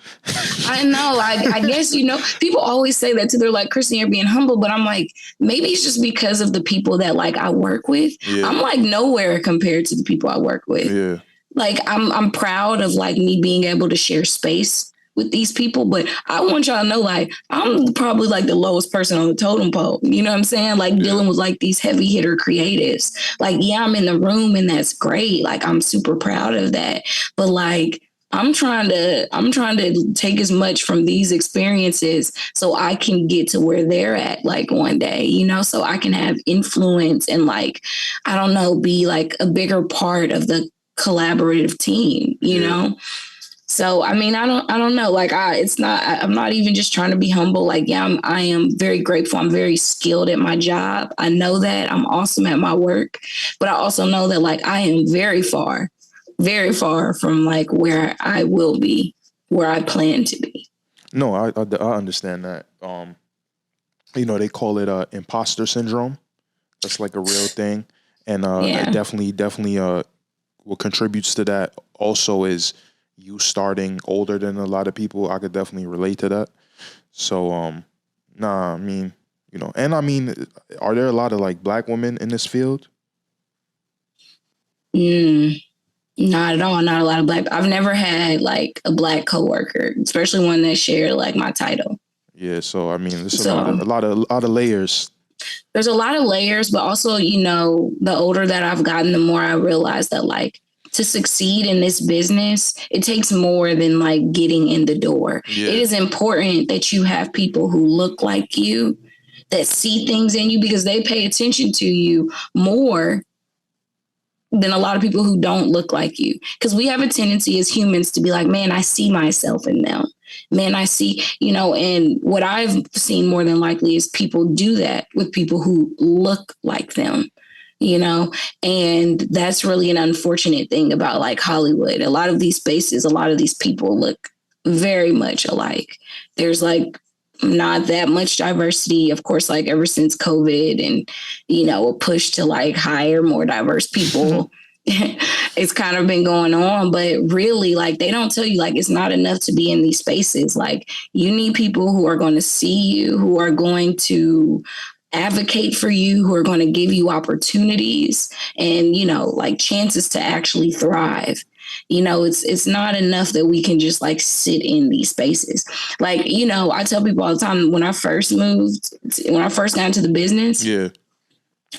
I know. I guess, people always say that too. They're like, Kristin, you're being humble. But I'm like, maybe it's just because of the people that like I work with. Yeah. I'm like nowhere compared to the people I work with. Yeah. Like I'm proud of like me being able to share space with these people, but I want y'all to know, like, I'm probably like the lowest person on the totem pole. You know what I'm saying? Like dealing with like these heavy hitter creatives. Like, yeah, I'm in the room and that's great. Like, I'm super proud of that. But like, I'm trying to take as much from these experiences so I can get to where they're at like one day, you know, so I can have influence and like, I don't know, be like a bigger part of the collaborative team, you know? So, I mean, I don't know. Like, I'm not even just trying to be humble. Like, yeah, I am very grateful. I'm very skilled at my job. I know that I'm awesome at my work, but I also know that like I am very far from like where I will be, where I plan to be. No, I understand that. You know, they call it imposter syndrome. That's like a real thing. And definitely what contributes to that also is you starting older than a lot of people. I could definitely relate to that. So I mean, you know, and I mean, are there a lot of like black women in this field? Not at all. Not a lot of black. I've never had like a black coworker, especially one that shared like my title. Yeah, so I mean, there's a lot of layers. There's a lot of layers, but also, you know, the older that I've gotten, the more I realize that like to succeed in this business, it takes more than like getting in the door. Yeah. It is important that you have people who look like you, that see things in you, because they pay attention to you more than a lot of people who don't look like you. Because we have a tendency as humans to be like, man, I see myself in them. Man, I see, you know, and what I've seen more than likely is people do that with people who look like them, you know, and that's really an unfortunate thing about like Hollywood. A lot of these spaces, a lot of these people look very much alike. There's like not that much diversity, of course, like ever since COVID and, you know, a push to like hire more diverse people. It's kind of been going on, but really like they don't tell you like it's not enough to be in these spaces. Like you need people who are going to see you, who are going to advocate for you, who are going to give you opportunities and, you know, like chances to actually thrive. You know, it's not enough that we can just like sit in these spaces. Like, you know, I tell people all the time when I first got into the business,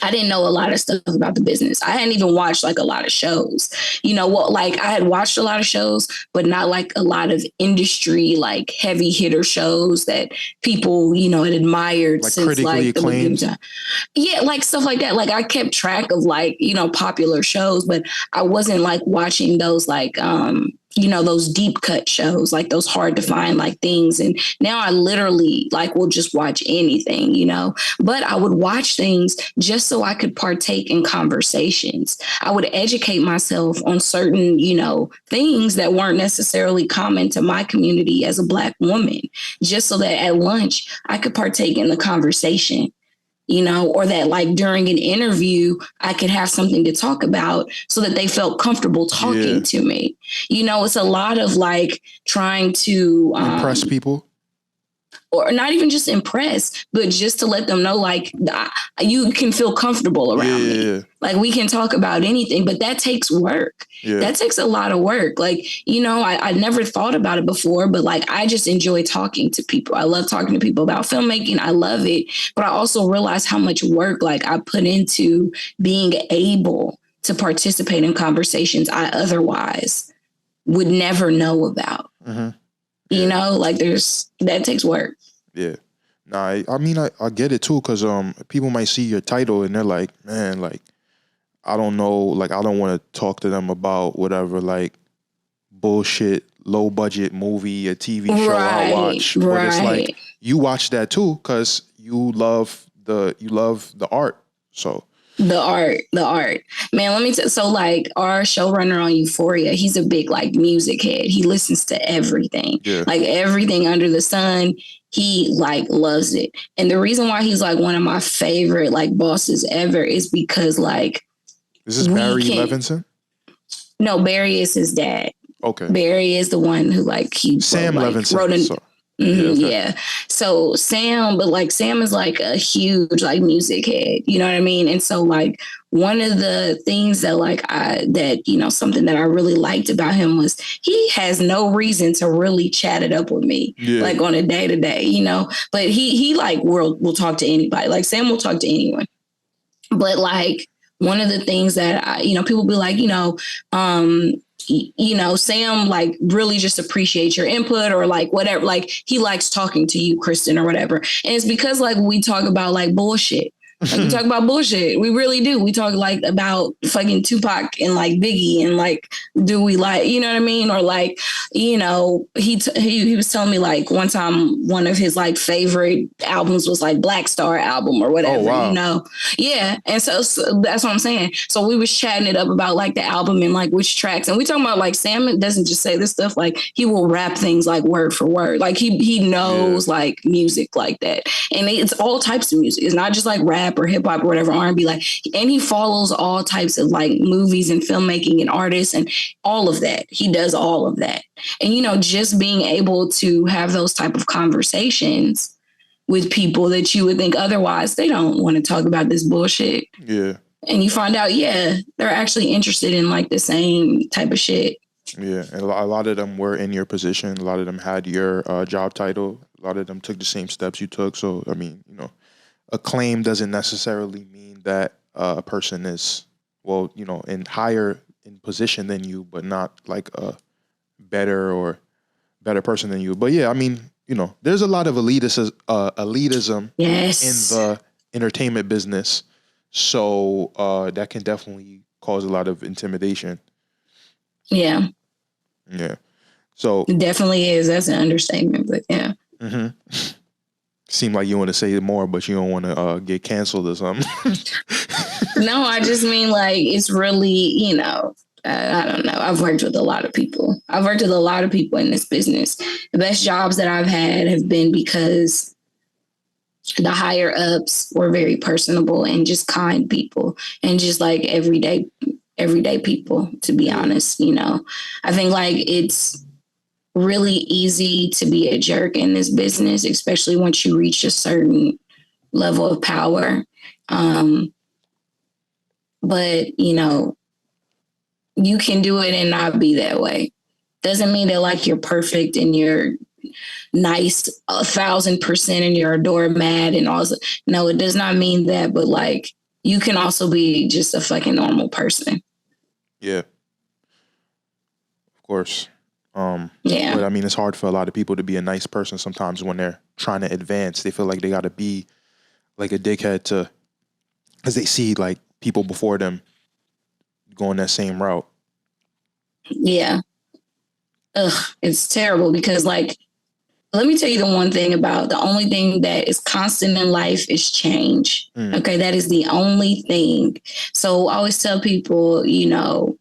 I didn't know a lot of stuff about the business. I hadn't even watched like a lot of shows, you know, what, like I had watched a lot of shows, but not like a lot of industry, like heavy hitter shows that people, you know, had admired like since critically like acclaimed. Yeah, like stuff like that. Like I kept track of like, you know, popular shows, but I wasn't like watching those like, you know, those deep cut shows, like those hard to find like things. And now I literally like will just watch anything, you know, but I would watch things just so I could partake in conversations. I would educate myself on certain, you know, things that weren't necessarily common to my community as a Black woman, just so that at lunch I could partake in the conversation. You know, or that like during an interview, I could have something to talk about so that they felt comfortable talking to me. You know, it's a lot of like trying to impress people. Or not even just impress, but just to let them know, like, you can feel comfortable around me. Like, we can talk about anything, but that takes work. That takes a lot of work. Like, you know, I never thought about it before, but like, I just enjoy talking to people. I love talking to people about filmmaking. I love it. But I also realize how much work, like, I put into being able to participate in conversations I otherwise would never know about. You know, like that takes work. Yeah. Nah, I mean, I get it too, because people might see your title and they're like, man, like, I don't know, like, I don't want to talk to them about whatever, like, bullshit, low budget movie or TV show I watch. But it's like, you watch that too, because you love the art. So. The art, man. Let me so like our showrunner on Euphoria, he's a big like music head. He listens to everything, like everything under the sun. He like loves it. And the reason why he's like one of my favorite like bosses ever is because like, is this Barry Levinson? No, Barry is his dad. Okay. Barry is the one who like Sam Levinson. wrote Yeah, okay. Yeah. So Sam, but like Sam is like a huge like music head, you know what I mean? And so like one of the things that something that I really liked about him was he has no reason to really chat it up with me, like on a day to day, but he like will talk to anybody. Like Sam will talk to anyone. But like one of the things that people be like, Sam like really just appreciates your input or like whatever. Like he likes talking to you, Kristin, or whatever. And it's because like we talk about like bullshit. Like we talk about bullshit. We really do. We talk like about fucking Tupac and like Biggie and like, do we like, you know what I mean? Or like, he was telling me like one time one of his like favorite albums was like Black Star album or whatever, Yeah. And so that's what I'm saying. So we was chatting it up about like the album and like which tracks. And we talking about like Sam doesn't just say this stuff, like he will rap things like word for word. Like he knows like music like that. And it's all types of music. It's not just like rap or hip hop or whatever, R&B, like, and he follows all types of like movies and filmmaking and artists and all of that. He does all of that. And, just being able to have those type of conversations with people that you would think otherwise, they don't want to talk about this bullshit. Yeah. And you find out, they're actually interested in like the same type of shit. Yeah. And a lot of them were in your position. A lot of them had your job title. A lot of them took the same steps you took. So, I mean, acclaim doesn't necessarily mean that a person is, in higher in position than you, but not like a better person than you. But yeah, I mean, there's a lot of elitism in the entertainment business. So that can definitely cause a lot of intimidation. Yeah. Yeah. So it definitely is. That's an understatement, but yeah. Mm-hmm. Seem like you want to say more, but you don't want to get canceled or something. No, I just mean like it's really, I don't know. I've worked with a lot of people. I've worked with a lot of people in this business. The best jobs that I've had have been because the higher ups were very personable and just kind people and just like everyday people, to be honest. I think like it's really easy to be a jerk in this business, especially once you reach a certain level of power. But, you can do it and not be that way. Doesn't mean that like you're perfect and you're nice 1,000% and you're a doormat and all. No, it does not mean that. But like you can also be just a fucking normal person. Yeah. Of course. Yeah. But I mean, it's hard for a lot of people to be a nice person sometimes when they're trying to advance. They feel like they got to be like a dickhead because they see like people before them going that same route. Yeah. Ugh, it's terrible because like, let me tell you the one thing about the only thing that is constant in life is change. Okay. That is the only thing. So I always tell people, no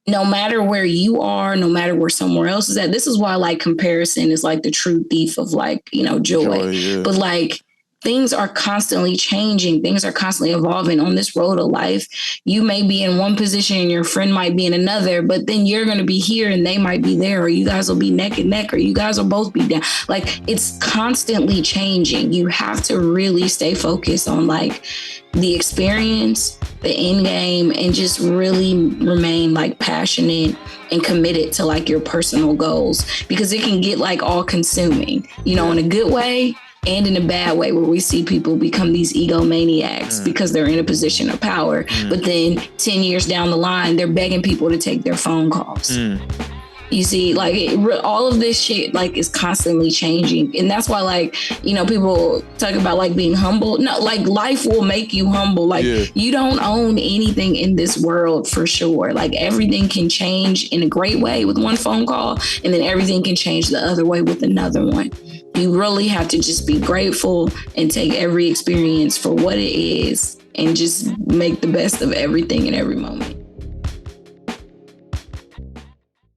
matter where you are, no matter where somewhere else is at, this is why like comparison is like the true thief of like, joy. Yeah. But like things are constantly changing. Things are constantly evolving on this road of life. You may be in one position and your friend might be in another, but then you're going to be here and they might be there, or you guys will be neck and neck, or you guys will both be down. Like it's constantly changing. You have to really stay focused on like the experience, the end game, and just really remain like passionate and committed to like your personal goals, because it can get like all consuming, in a good way and in a bad way, where we see people become these egomaniacs because they're in a position of power. But then 10 years down the line, they're begging people to take their phone calls. You see, like all of this shit like is constantly changing. And that's why like, people talk about like being humble. No, like life will make you humble. Like you don't own anything in this world for sure. Like everything can change in a great way with one phone call, and then everything can change the other way with another one. You really have to just be grateful and take every experience for what it is and just make the best of everything in every moment.